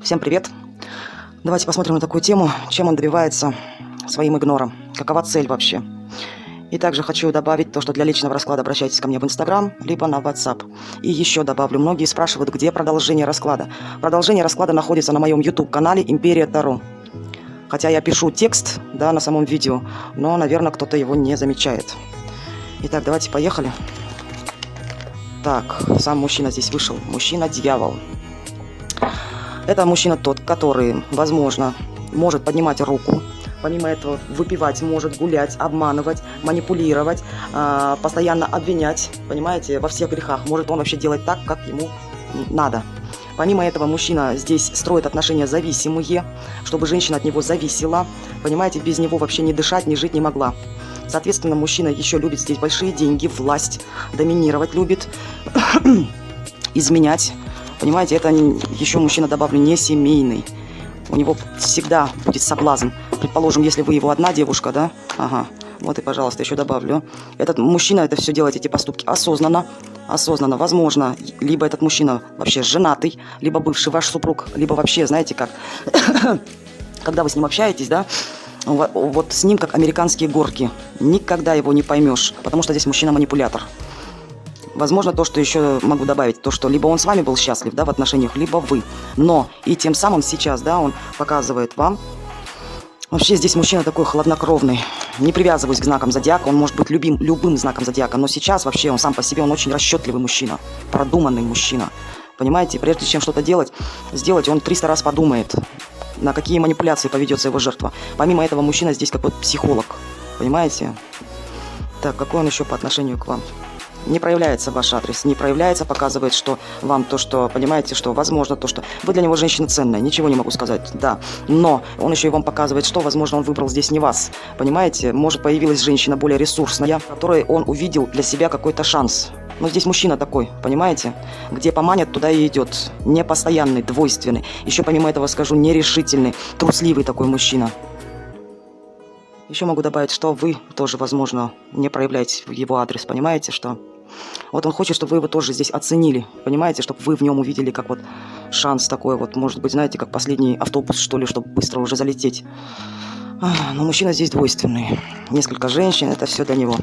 Всем привет! Давайте посмотрим на такую тему, чем он добивается своим игнором. Какова цель вообще? И также хочу добавить то, что для личного расклада обращайтесь ко мне в Инстаграм, либо на WhatsApp. И еще добавлю, многие спрашивают, где продолжение расклада. Продолжение расклада находится на моем YouTube-канале «Империя Таро». Хотя я пишу текст, да, на самом видео, но, наверное, кто-то его не замечает. Итак, давайте поехали. Так, сам мужчина здесь вышел. Мужчина-дьявол. Это мужчина тот, который, возможно, может поднимать руку. Помимо этого, выпивать может, гулять, обманывать, манипулировать, постоянно обвинять, понимаете, во всех грехах. Может он вообще делать так, как ему надо. Помимо этого, мужчина здесь строит отношения зависимые, чтобы женщина от него зависела. Понимаете, без него вообще не дышать, не жить не могла. Соответственно, мужчина еще любит здесь большие деньги, власть, доминировать любит, изменять. Понимаете, это еще мужчина, добавлю, не семейный. У него всегда будет соблазн. Предположим, если вы его одна девушка, да? Ага. Вот и, пожалуйста, еще добавлю. Этот мужчина это все делает, эти поступки, осознанно. Осознанно. Возможно, либо этот мужчина вообще женатый, либо бывший ваш супруг, либо вообще, знаете как, когда вы с ним общаетесь, да, вот с ним как американские горки. Никогда его не поймешь, потому что здесь мужчина-манипулятор. Возможно, то, что еще могу добавить, то, что либо он с вами был счастлив, да, в отношениях, либо вы. Но и тем самым сейчас, да, он показывает вам. Вообще здесь мужчина такой хладнокровный. Не привязываюсь к знакам зодиака, он может быть любым знаком зодиака. Но сейчас вообще он сам по себе, он очень расчетливый мужчина, продуманный мужчина. Понимаете, прежде чем что-то сделать, он 300 раз подумает, на какие манипуляции поведется его жертва. Помимо этого, мужчина здесь как вот психолог. Понимаете? Так, какой он еще по отношению к вам? Не проявляется ваш адрес, не проявляется, показывает, что вам то, что, понимаете, что возможно то, что вы для него женщина ценная, ничего не могу сказать, да, но он еще и вам показывает, что, возможно, он выбрал здесь не вас, понимаете, может, появилась женщина более ресурсная, в которой он увидел для себя какой-то шанс. Но здесь мужчина такой, понимаете, где поманят, туда и идет, непостоянный, двойственный, еще помимо этого скажу, нерешительный, трусливый такой мужчина. Еще могу добавить, что вы тоже, возможно, не проявляете его адрес, понимаете, что... Вот он хочет, чтобы вы его тоже здесь оценили, понимаете, чтобы вы в нем увидели как вот шанс такой вот, может быть, знаете, как последний автобус, что ли, чтобы быстро уже залететь. Но мужчина здесь двойственный. Несколько женщин, это все для него.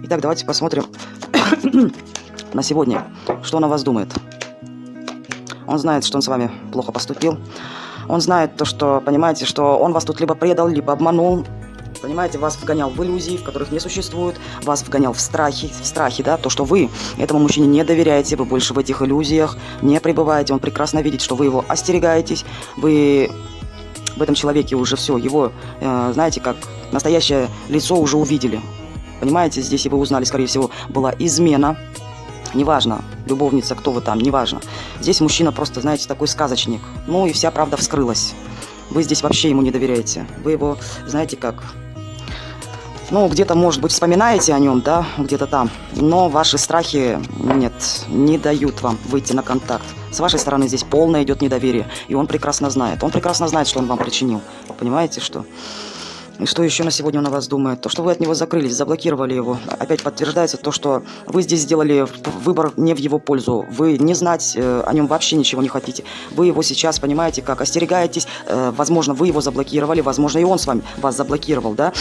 Итак, давайте посмотрим на сегодня, что он о вас думает. Он знает, что он с вами плохо поступил. Он знает то, что, понимаете, что он вас тут либо предал, либо обманул. Понимаете, вас вгонял в иллюзии, в которых не существует, вас вгонял в страхи, да, то, что вы этому мужчине не доверяете, вы больше в этих иллюзиях не пребываете, он прекрасно видит, что вы его остерегаетесь, вы в этом человеке уже все, его, знаете, как настоящее лицо уже увидели, понимаете, здесь и вы узнали, скорее всего, была измена, неважно, любовница, кто вы там, неважно, здесь мужчина просто, знаете, такой сказочник, ну и вся правда вскрылась, вы здесь вообще ему не доверяете, вы его, знаете, как... Ну, где-то, может быть, вспоминаете о нем, да, где-то там, но ваши страхи, нет, не дают вам выйти на контакт. С вашей стороны здесь полное идет недоверие, и он прекрасно знает, что он вам причинил, понимаете, что? И что еще на сегодня он о вас думает? То, что вы от него закрылись, заблокировали его, опять подтверждается то, что вы здесь сделали выбор не в его пользу, вы не знать о нем вообще ничего не хотите, вы его сейчас, понимаете, как остерегаетесь, возможно, вы его заблокировали, возможно, и он с вами вас заблокировал, да?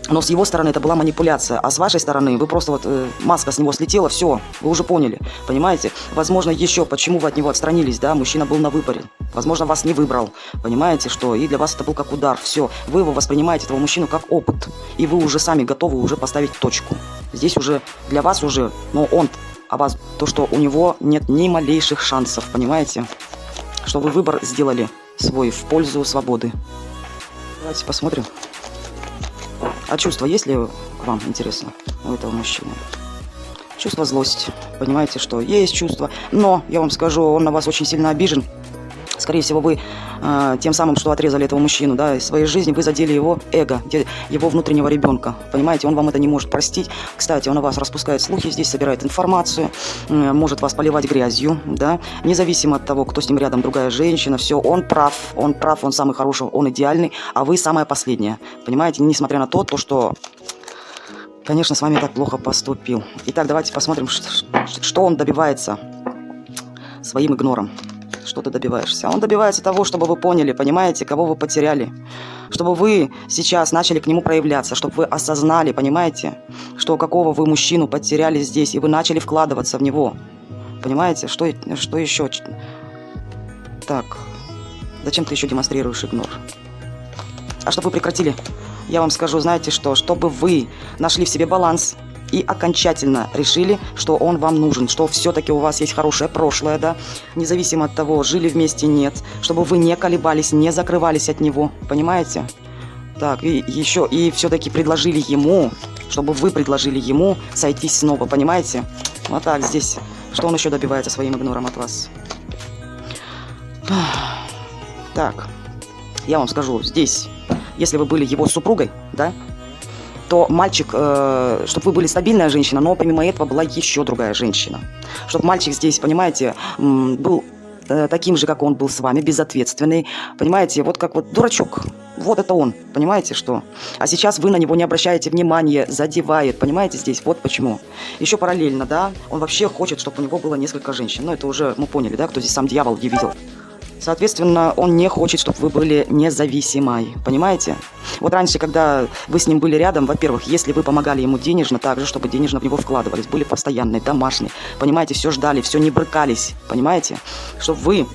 Но с его стороны это была манипуляция, а с вашей стороны вы просто вот маска с него слетела, все, вы уже поняли, понимаете? Возможно, еще почему вы от него отстранились, да, мужчина был на выборе, возможно, вас не выбрал, понимаете, что и для вас это был как удар, все, вы его воспринимаете, этого мужчину, как опыт, и вы уже сами готовы уже поставить точку. Здесь уже для вас уже, но он, а вас, то, что у него нет ни малейших шансов, понимаете? Что вы выбор сделали свой в пользу свободы. Давайте посмотрим. А чувство есть ли к вам, интересно, у этого мужчины? Чувство злости. Понимаете, что есть чувство. Но, я вам скажу, он на вас очень сильно обижен. Скорее всего, вы тем самым, что отрезали этого мужчину, да, из своей жизни, вы задели его эго, его внутреннего ребенка. Понимаете, он вам это не может простить. Кстати, он о вас распускает слухи здесь, собирает информацию, может вас поливать грязью, да, независимо от того, кто с ним рядом, другая женщина, все, он прав, он самый хороший, он идеальный, а вы самая последняя. Понимаете, несмотря на то, что... Конечно, с вами так плохо поступил. Итак, давайте посмотрим, что он добивается своим игнором. Что ты добиваешься? Он добивается того, чтобы вы поняли, понимаете, кого вы потеряли. Чтобы вы сейчас начали к нему проявляться, чтобы вы осознали, понимаете, что какого вы мужчину потеряли здесь, и вы начали вкладываться в него. Понимаете, что еще? Так, зачем ты еще демонстрируешь игнор? А чтобы вы прекратили, я вам скажу, знаете что, чтобы вы нашли в себе баланс и окончательно решили, что он вам нужен, что все-таки у вас есть хорошее прошлое, да, независимо от того, жили вместе, нет, чтобы вы не колебались, не закрывались от него, понимаете? Так, и еще, и все-таки предложили ему, чтобы вы предложили ему сойтись снова, понимаете? Вот так, здесь, что он еще добивается своим игнором от вас? Так, я вам скажу, здесь, если вы были его супругой, да, то мальчик, чтобы вы были стабильная женщина, но помимо этого была еще другая женщина. Чтобы мальчик здесь, понимаете, был таким же, как он был с вами, безответственный, понимаете, вот как вот дурачок. Вот это он, понимаете, что? А сейчас вы на него не обращаете внимания, задевает, понимаете, здесь, вот почему. Еще параллельно, да, он вообще хочет, чтобы у него было несколько женщин. Ну, это уже мы поняли, да, кто здесь сам дьявол не видел. Соответственно, он не хочет, чтобы вы были независимой, понимаете? Вот раньше, когда вы с ним были рядом, во-первых, если вы помогали ему денежно, также, чтобы денежно в него вкладывались, были постоянные, домашние, понимаете, все ждали, все не брыкались, понимаете? Чтобы вы...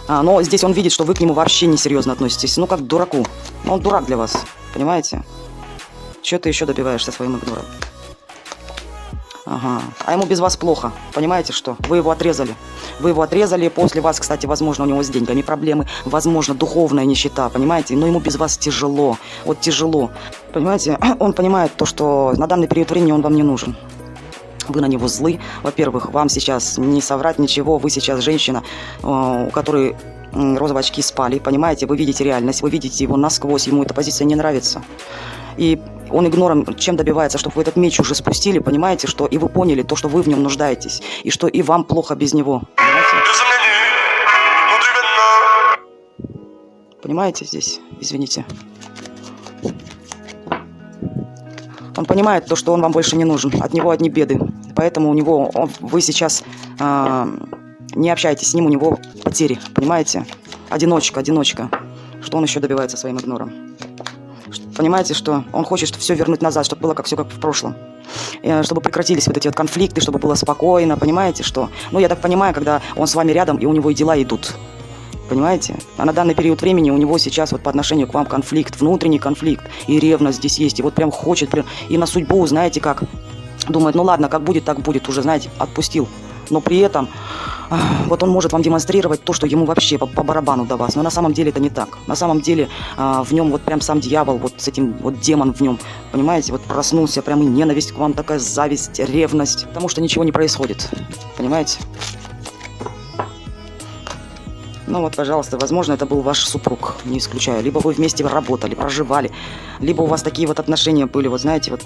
но здесь он видит, что вы к нему вообще несерьезно относитесь, ну, как к дураку. Он дурак для вас, понимаете? Чего ты еще добиваешься своим игнором? Ага. А ему без вас плохо, понимаете, что? Вы его отрезали. Вы его отрезали, после вас, кстати, возможно, у него с деньгами проблемы, возможно, духовная нищета, понимаете? Но ему без вас тяжело, вот тяжело. Понимаете, он понимает то, что на данный период времени он вам не нужен. Вы на него злы. Во-первых, вам сейчас не соврать ничего, вы сейчас женщина, у которой розовые очки спали, понимаете? Вы видите реальность, вы видите его насквозь, ему эта позиция не нравится. И он игнором чем добивается, чтобы вы этот меч уже спустили, понимаете, что и вы поняли то, что вы в нем нуждаетесь, и что и вам плохо без него. Понимаете здесь? Извините. Он понимает то, что он вам больше не нужен, от него одни беды. Поэтому у него, вы сейчас не общаетесь с ним, у него потери, понимаете? Одиночка. Что он еще добивается своим игнором? Понимаете, что он хочет все вернуть назад, чтобы было все как в прошлом. Чтобы прекратились вот эти вот конфликты, чтобы было спокойно, понимаете, что... Ну, я так понимаю, когда он с вами рядом, и у него и дела идут. Понимаете? А на данный период времени у него сейчас вот по отношению к вам конфликт, внутренний конфликт, и ревность здесь есть, и вот прям хочет, и на судьбу, знаете как, думает, ну ладно, как будет, так будет, уже, знаете, отпустил. Но при этом вот он может вам демонстрировать то, что ему вообще по барабану до вас. Но на самом деле это не так. На самом деле в нем вот прям сам дьявол, вот с этим вот демон в нем, понимаете, вот проснулся, прям и ненависть к вам, такая зависть, ревность, потому что ничего не происходит, понимаете? Ну вот, пожалуйста, возможно, это был ваш супруг, не исключаю. Либо вы вместе работали, проживали, либо у вас такие вот отношения были, вот знаете, вот,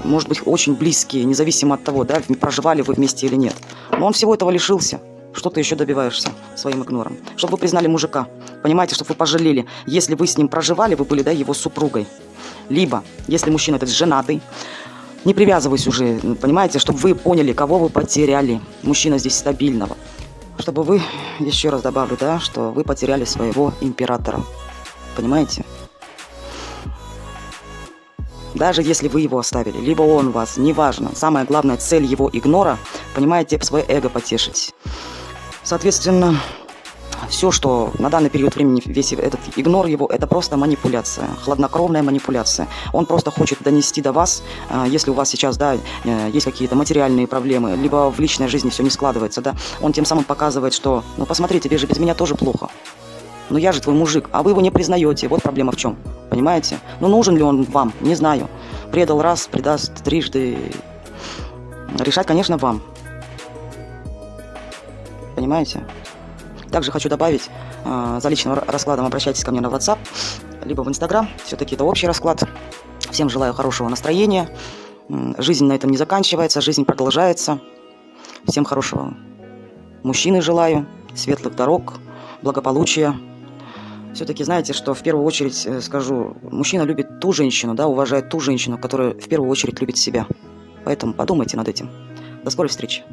может быть, очень близкие, независимо от того, да, проживали вы вместе или нет. Но он всего этого лишился. Что ты еще добиваешься своим игнором? Чтобы вы признали мужика, понимаете, чтобы вы пожалели. Если вы с ним проживали, вы были, да, его супругой. Либо, если мужчина этот женатый, не привязываясь уже, понимаете, чтобы вы поняли, кого вы потеряли. Мужчина здесь стабильного. Чтобы вы, еще раз добавлю, да, что вы потеряли своего императора. Понимаете? Даже если вы его оставили, либо он вас, неважно. Самая главная цель его игнора, понимаете, свое эго потешить. Соответственно, все, что на данный период времени, весь этот игнор его, это просто манипуляция, хладнокровная манипуляция. Он просто хочет донести до вас, если у вас сейчас, да, есть какие-то материальные проблемы, либо в личной жизни все не складывается, да, он тем самым показывает, что, ну посмотри, тебе же без меня тоже плохо. Но я же твой мужик, а вы его не признаете, вот проблема в чем, понимаете? Ну нужен ли он вам, не знаю. Предал раз, предаст трижды. Решать, конечно, вам. Понимаете? Также хочу добавить, за личным раскладом обращайтесь ко мне на WhatsApp, либо в Instagram. Все-таки это общий расклад. Всем желаю хорошего настроения. Жизнь на этом не заканчивается, жизнь продолжается. Всем хорошего мужчины желаю, светлых дорог, благополучия. Все-таки знаете, что в первую очередь скажу, мужчина любит ту женщину, да, уважает ту женщину, которая в первую очередь любит себя. Поэтому подумайте над этим. До скорой встречи.